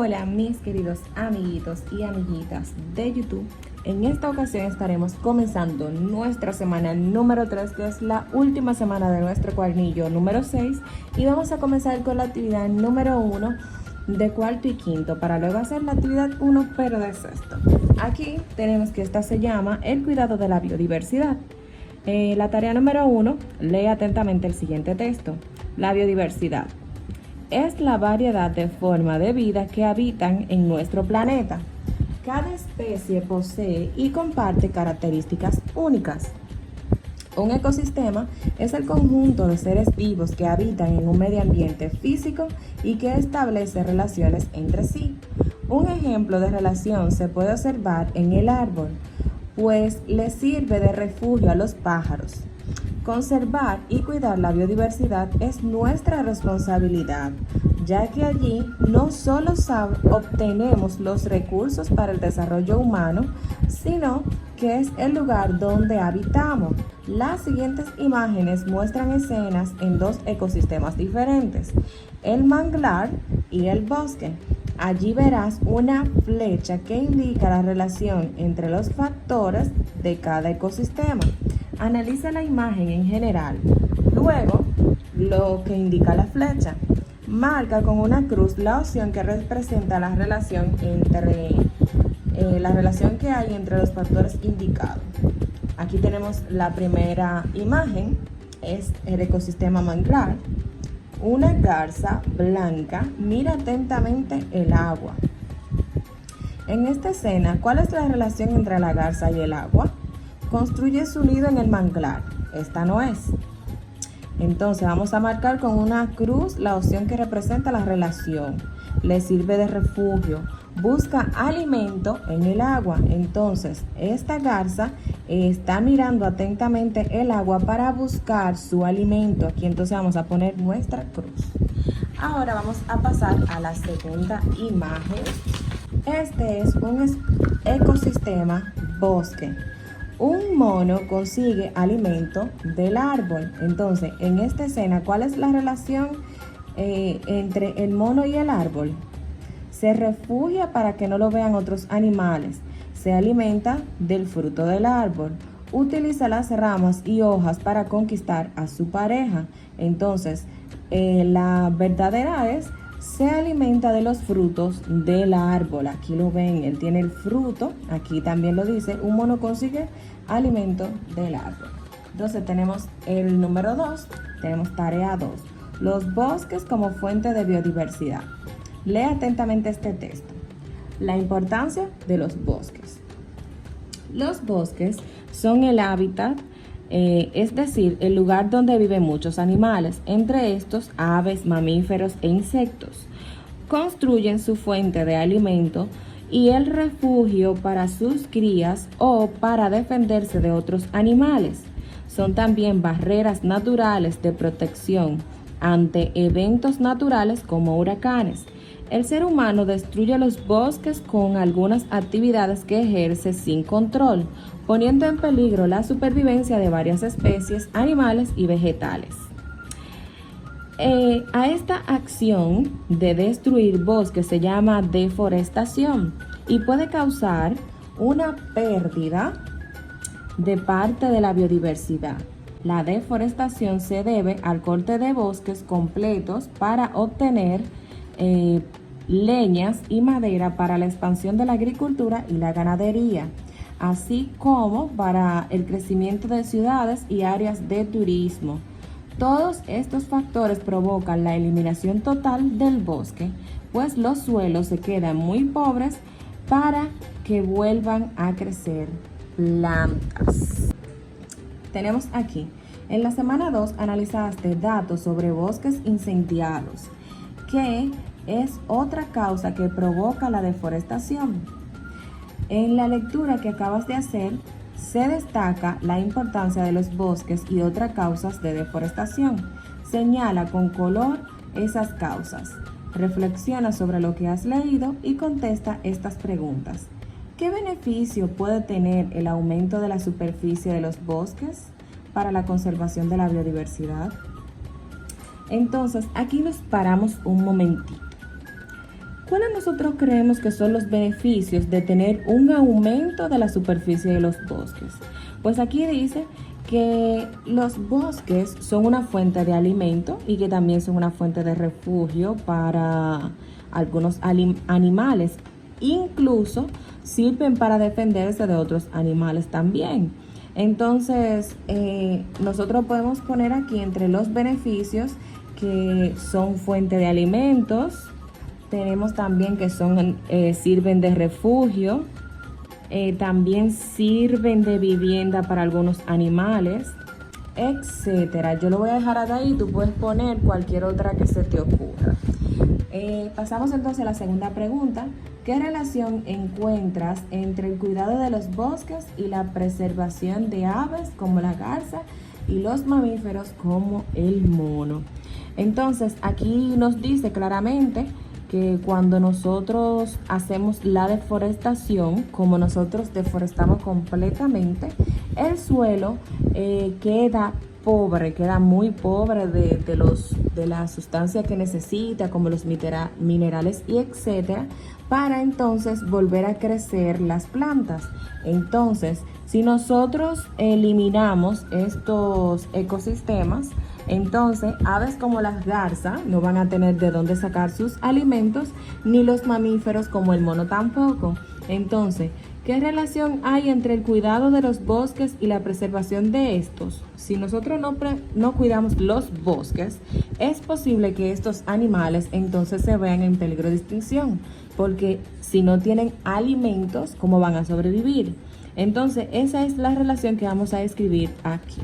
Hola mis queridos amiguitos y amiguitas de YouTube. En esta ocasión estaremos comenzando nuestra semana número 3, que es la última semana de nuestro cuadernillo número 6, y vamos a comenzar con la actividad número 1 de cuarto y quinto, para luego hacer la actividad 1 pero de sexto. Aquí tenemos que esta se llama el cuidado de la biodiversidad. La tarea número 1, lee atentamente el siguiente texto. La biodiversidad es la variedad de formas de vida que habitan en nuestro planeta. Cada especie posee y comparte características únicas. Un ecosistema es el conjunto de seres vivos que habitan en un medio ambiente físico y que establece relaciones entre sí. Un ejemplo de relación se puede observar en el árbol, pues le sirve de refugio a los pájaros. Conservar y cuidar la biodiversidad es nuestra responsabilidad, ya que allí no solo obtenemos los recursos para el desarrollo humano, sino que es el lugar donde habitamos. Las siguientes imágenes muestran escenas en dos ecosistemas diferentes, el manglar y el bosque. Allí verás una flecha que indica la relación entre los factores de cada ecosistema. Analiza la imagen en general, luego lo que indica la flecha. Marca con una cruz la opción que representa la relación que hay entre los factores indicados. Aquí tenemos la primera imagen, es el ecosistema manglar. Una garza blanca mira atentamente el agua. En esta escena, ¿cuál es la relación entre la garza y el agua? Construye su nido en el manglar. Esta no es. Entonces vamos a marcar con una cruz la opción que representa la relación. Le sirve de refugio. Busca alimento en el agua. Entonces esta garza está mirando atentamente el agua para buscar su alimento. Aquí entonces vamos a poner nuestra cruz. Ahora vamos a pasar a la segunda imagen. Este es un ecosistema bosque. Un mono consigue alimento del árbol. Entonces, en esta escena, ¿cuál es la relación entre el mono y el árbol? Se refugia para que no lo vean otros animales. Se alimenta del fruto del árbol. Utiliza las ramas y hojas para conquistar a su pareja. Entonces, la verdadera es: se alimenta de los frutos del árbol. Aquí lo ven, él tiene el fruto. Aquí también lo dice, un mono consigue alimento del árbol. Entonces tenemos el número 2, tenemos tarea 2. Los bosques como fuente de biodiversidad. Lee atentamente este texto. La importancia de los bosques. Los bosques son el hábitat, es decir, el lugar donde viven muchos animales, entre estos aves, mamíferos e insectos. Construyen su fuente de alimento y el refugio para sus crías o para defenderse de otros animales. Son también barreras naturales de protección ante eventos naturales como huracanes. El ser humano destruye los bosques con algunas actividades que ejerce sin control, poniendo en peligro la supervivencia de varias especies, animales y vegetales. A esta acción de destruir bosques se llama deforestación y puede causar una pérdida de parte de la biodiversidad. La deforestación se debe al corte de bosques completos para obtener leñas y madera para la expansión de la agricultura y la ganadería, así como para el crecimiento de ciudades y áreas de turismo. Todos estos factores provocan la eliminación total del bosque, pues los suelos se quedan muy pobres para que vuelvan a crecer plantas. Tenemos aquí, en la semana 2 analizaste datos sobre bosques incendiados, que es otra causa que provoca la deforestación. En la lectura que acabas de hacer, se destaca la importancia de los bosques y otras causas de deforestación. Señala con color esas causas. Reflexiona sobre lo que has leído y contesta estas preguntas. ¿Qué beneficio puede tener el aumento de la superficie de los bosques para la conservación de la biodiversidad? Entonces, aquí nos paramos un momentito. ¿Cuáles nosotros creemos que son los beneficios de tener un aumento de la superficie de los bosques? Pues aquí dice que los bosques son una fuente de alimento y que también son una fuente de refugio para algunos animales. Incluso sirven para defenderse de otros animales también. Entonces, nosotros podemos poner aquí entre los beneficios que son fuente de alimentos. Tenemos también que sirven de refugio. También sirven de vivienda para algunos animales, etcétera. Yo lo voy a dejar ahí, tú puedes poner cualquier otra que se te ocurra. Pasamos entonces a la segunda pregunta. ¿Qué relación encuentras entre el cuidado de los bosques y la preservación de aves como la garza y los mamíferos como el mono? Entonces, aquí nos dice claramente que cuando nosotros hacemos la deforestación, como nosotros deforestamos completamente, el suelo queda pobre, queda muy pobre de la sustancia que necesita, como los minerales y etcétera, para entonces volver a crecer las plantas. Entonces, si nosotros eliminamos estos ecosistemas, entonces aves como las garzas no van a tener de dónde sacar sus alimentos, ni los mamíferos como el mono tampoco. Entonces, ¿qué relación hay entre el cuidado de los bosques y la preservación de estos? Si nosotros no cuidamos los bosques, es posible que estos animales entonces se vean en peligro de extinción, porque si no tienen alimentos, ¿cómo van a sobrevivir? Entonces, esa es la relación que vamos a escribir aquí.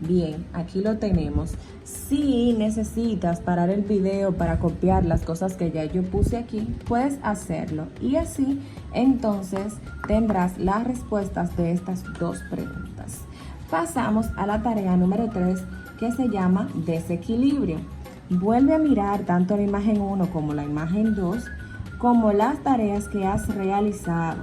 Bien, aquí lo tenemos. Si necesitas parar el video para copiar las cosas que ya yo puse aquí, puedes hacerlo. Y así, entonces, tendrás las respuestas de estas dos preguntas. Pasamos a la tarea número 3, que se llama desequilibrio. Vuelve a mirar tanto la imagen 1 como la imagen 2, como las tareas que has realizado.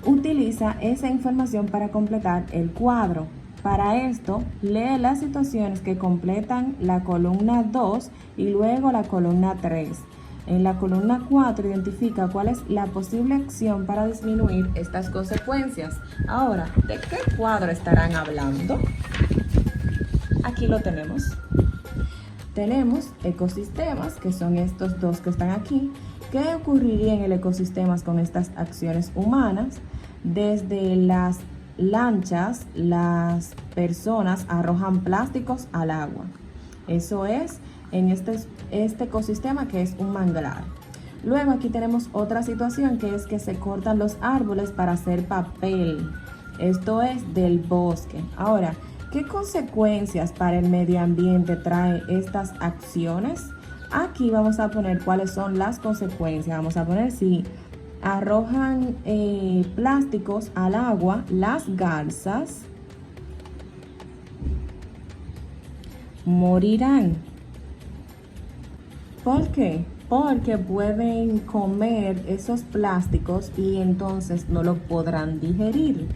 Utiliza esa información para completar el cuadro. Para esto, lee las situaciones que completan la columna 2 y luego la columna 3. En la columna 4 identifica cuál es la posible acción para disminuir estas consecuencias. Ahora, ¿de qué cuadro estarán hablando? Aquí lo tenemos. Tenemos ecosistemas, que son estos dos que están aquí. ¿Qué ocurriría en el ecosistema con estas acciones humanas? Desde las lanchas, las personas arrojan plásticos al agua. Eso es en este ecosistema, que es un manglar. Luego aquí tenemos otra situación, que es que se cortan los árboles para hacer papel. Esto es del bosque. Ahora, ¿qué consecuencias para el medio ambiente trae estas acciones? Aquí vamos a poner cuáles son las consecuencias. Vamos a poner si arrojan plásticos al agua, las garzas morirán. ¿Por qué? Porque pueden comer esos plásticos y entonces no lo podrán digerir.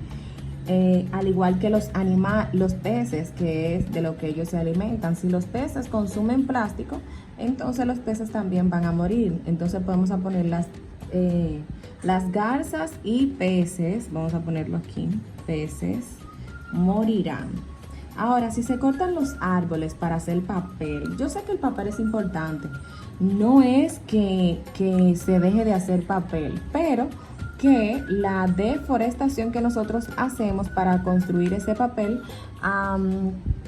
Al igual que los peces, que es de lo que ellos se alimentan. Si los peces consumen plástico, entonces los peces también van a morir. Entonces podemos poner las garzas y peces, vamos a ponerlo aquí, peces morirán. Ahora, si se cortan los árboles para hacer papel, yo sé que el papel es importante, no es que se deje de hacer papel, pero que la deforestación que nosotros hacemos para construir ese papel,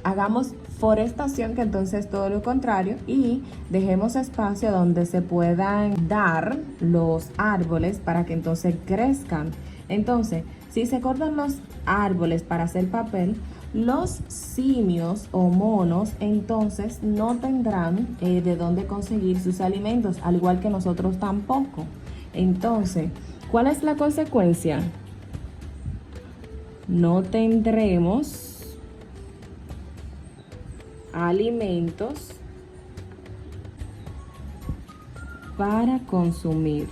hagamos forestación, que entonces todo lo contrario, y dejemos espacio donde se puedan dar los árboles para que entonces crezcan. Entonces, si se cortan los árboles para hacer papel, los simios o monos entonces no tendrán de dónde conseguir sus alimentos, al igual que nosotros tampoco. Entonces, ¿cuál es la consecuencia? No tendremos alimentos para consumir.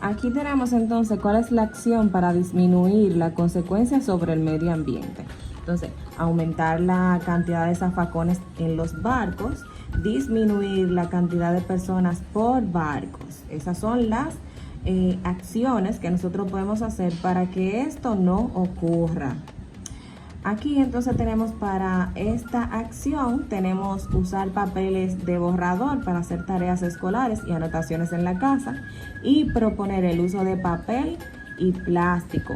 Aquí tenemos entonces cuál es la acción para disminuir la consecuencia sobre el medio ambiente. Entonces, aumentar la cantidad de zafacones en los barcos, disminuir la cantidad de personas por barcos. Esas son las acciones que nosotros podemos hacer para que esto no ocurra. Aquí entonces tenemos para esta acción, tenemos usar papeles de borrador para hacer tareas escolares y anotaciones en la casa y proponer el uso de papel y plástico.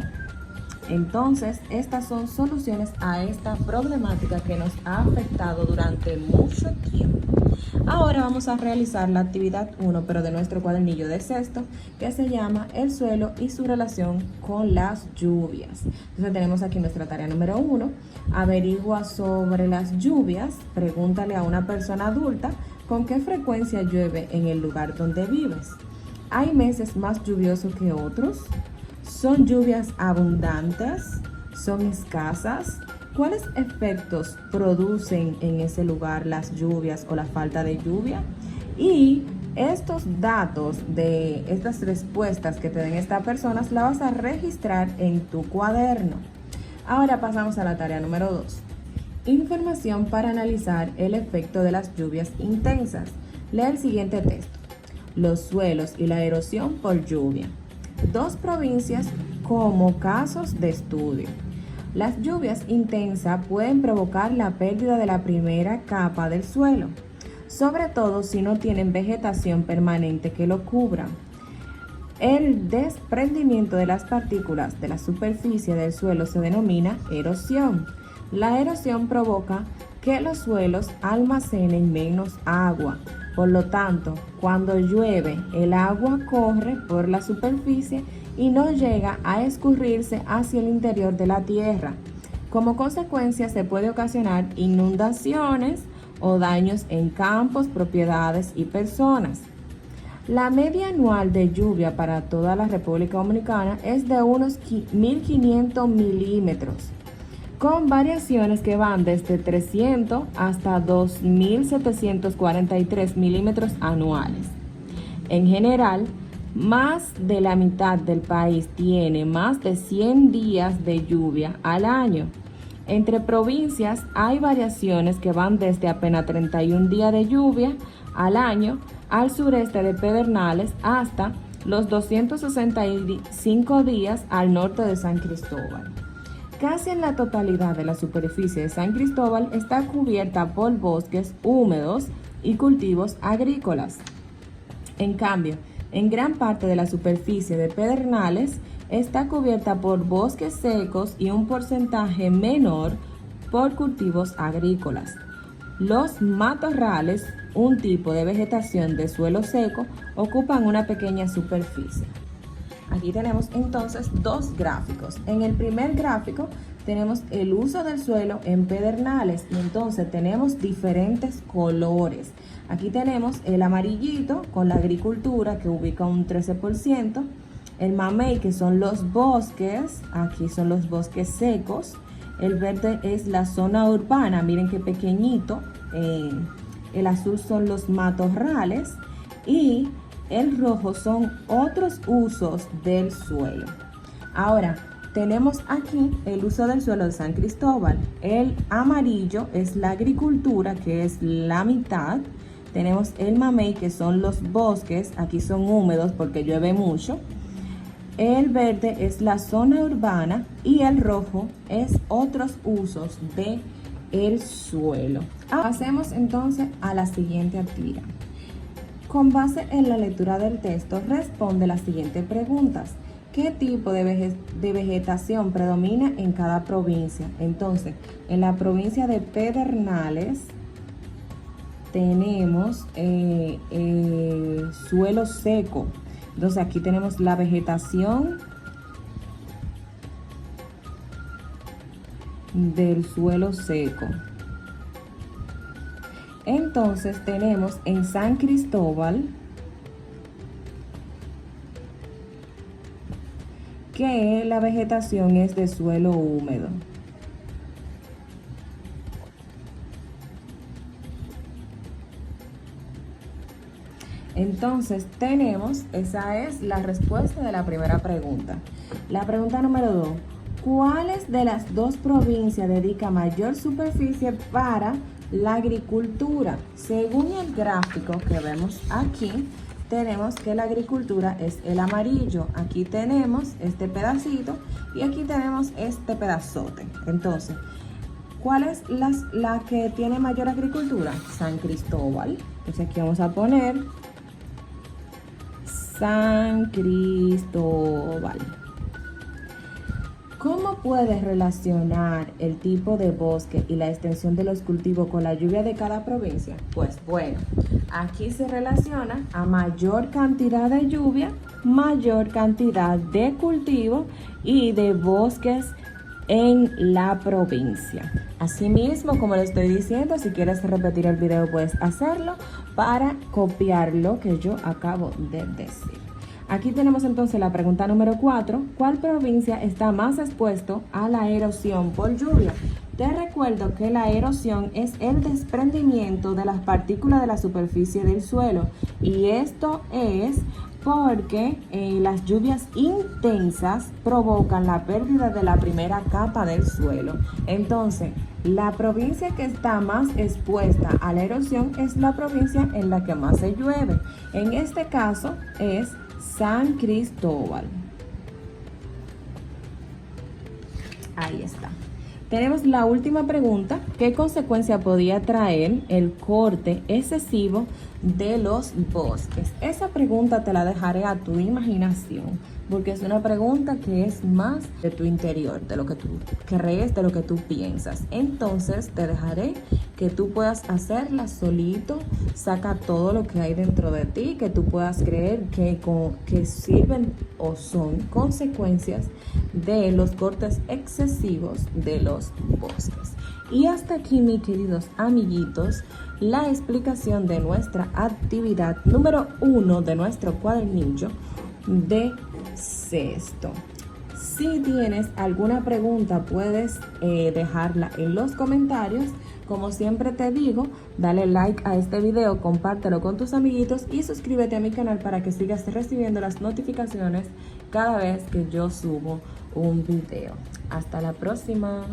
Entonces, estas son soluciones a esta problemática que nos ha afectado durante mucho tiempo. Ahora vamos a realizar la actividad 1, pero de nuestro cuadernillo de sexto, que se llama el suelo y su relación con las lluvias. Entonces tenemos aquí nuestra tarea número 1. Averigua sobre las lluvias. Pregúntale a una persona adulta con qué frecuencia llueve en el lugar donde vives. ¿Hay meses más lluviosos que otros? ¿Son lluvias abundantes? ¿Son escasas? ¿Cuáles efectos producen en ese lugar las lluvias o la falta de lluvia? Y estos datos de estas respuestas que te den estas personas las vas a registrar en tu cuaderno. Ahora pasamos a la tarea número 2. Información para analizar el efecto de las lluvias intensas. Lee el siguiente texto. Los suelos y la erosión por lluvia. 2 provincias como casos de estudio. Las lluvias intensas pueden provocar la pérdida de la primera capa del suelo, sobre todo si no tienen vegetación permanente que lo cubra. El desprendimiento de las partículas de la superficie del suelo se denomina erosión. La erosión provoca que los suelos almacenen menos agua. Por lo tanto, cuando llueve, el agua corre por la superficie y no llega a escurrirse hacia el interior de la tierra. Como consecuencia, se puede ocasionar inundaciones o daños en campos, propiedades y personas. La media anual de lluvia para toda la República Dominicana es de unos 1.500 milímetros, con variaciones que van desde 300 hasta 2.743 milímetros anuales. En general, más de la mitad del país tiene más de 100 días de lluvia al año. Entre provincias hay variaciones que van desde apenas 31 días de lluvia al año al sureste de Pedernales hasta los 265 días al norte de San Cristóbal. Casi en la totalidad de la superficie de San Cristóbal está cubierta por bosques húmedos y cultivos agrícolas. En cambio, en gran parte de la superficie de Pedernales está cubierta por bosques secos y un porcentaje menor por cultivos agrícolas. Los matorrales, un tipo de vegetación de suelo seco, ocupan una pequeña superficie. Aquí tenemos entonces 2 gráficos. En el primer gráfico tenemos el uso del suelo en Pedernales y entonces tenemos diferentes colores. Aquí tenemos el amarillito con la agricultura que ubica un 13%, el mamey que son los bosques, aquí son los bosques secos, el verde es la zona urbana, miren qué pequeñito, el azul son los matorrales y el rojo son otros usos del suelo. Ahora, tenemos aquí el uso del suelo de San Cristóbal. El amarillo es la agricultura, que es la mitad. Tenemos el mamey, que son los bosques. Aquí son húmedos porque llueve mucho. El verde es la zona urbana y el rojo es otros usos del suelo. Pasemos entonces a la siguiente actividad. Con base en la lectura del texto, responde las siguientes preguntas. ¿Qué tipo de vegetación predomina en cada provincia? Entonces, en la provincia de Pedernales tenemos suelo seco. Entonces, aquí tenemos la vegetación del suelo seco. Entonces tenemos en San Cristóbal que la vegetación es de suelo húmedo. Entonces esa es la respuesta de la primera pregunta. La pregunta número 2. ¿Cuáles de las dos provincias dedica mayor superficie para la agricultura? Según el gráfico que vemos aquí, tenemos que la agricultura es el amarillo. Aquí tenemos este pedacito y aquí tenemos este pedazote. Entonces, ¿cuál es la que tiene mayor agricultura? San Cristóbal. Entonces aquí vamos a poner San Cristóbal. ¿Cómo puedes relacionar el tipo de bosque y la extensión de los cultivos con la lluvia de cada provincia? Pues bueno, aquí se relaciona a mayor cantidad de lluvia, mayor cantidad de cultivo y de bosques en la provincia. Asimismo, como le estoy diciendo, si quieres repetir el video puedes hacerlo para copiar lo que yo acabo de decir. Aquí tenemos entonces la pregunta número 4. ¿Cuál provincia está más expuesto a la erosión por lluvia? Te recuerdo que la erosión es el desprendimiento de las partículas de la superficie del suelo y esto es porque las lluvias intensas provocan la pérdida de la primera capa del suelo. Entonces, la provincia que está más expuesta a la erosión es la provincia en la que más se llueve. En este caso es San Cristóbal. Ahí está. Tenemos la última pregunta. ¿Qué consecuencia podía traer el corte excesivo de los bosques? Esa pregunta te la dejaré a tu imaginación, porque es una pregunta que es más de tu interior, de lo que tú crees, de lo que tú piensas. Entonces te dejaré que tú puedas hacerla solito, saca todo lo que hay dentro de ti, que tú puedas creer que sirven o son consecuencias de los cortes excesivos de los bosques. Y hasta aquí, mis queridos amiguitos, la explicación de nuestra actividad número 1 de nuestro cuadernillo de sexto. Si tienes alguna pregunta, puedes dejarla en los comentarios. Como siempre te digo, dale like a este video, compártelo con tus amiguitos y suscríbete a mi canal para que sigas recibiendo las notificaciones cada vez que yo subo un video. Hasta la próxima.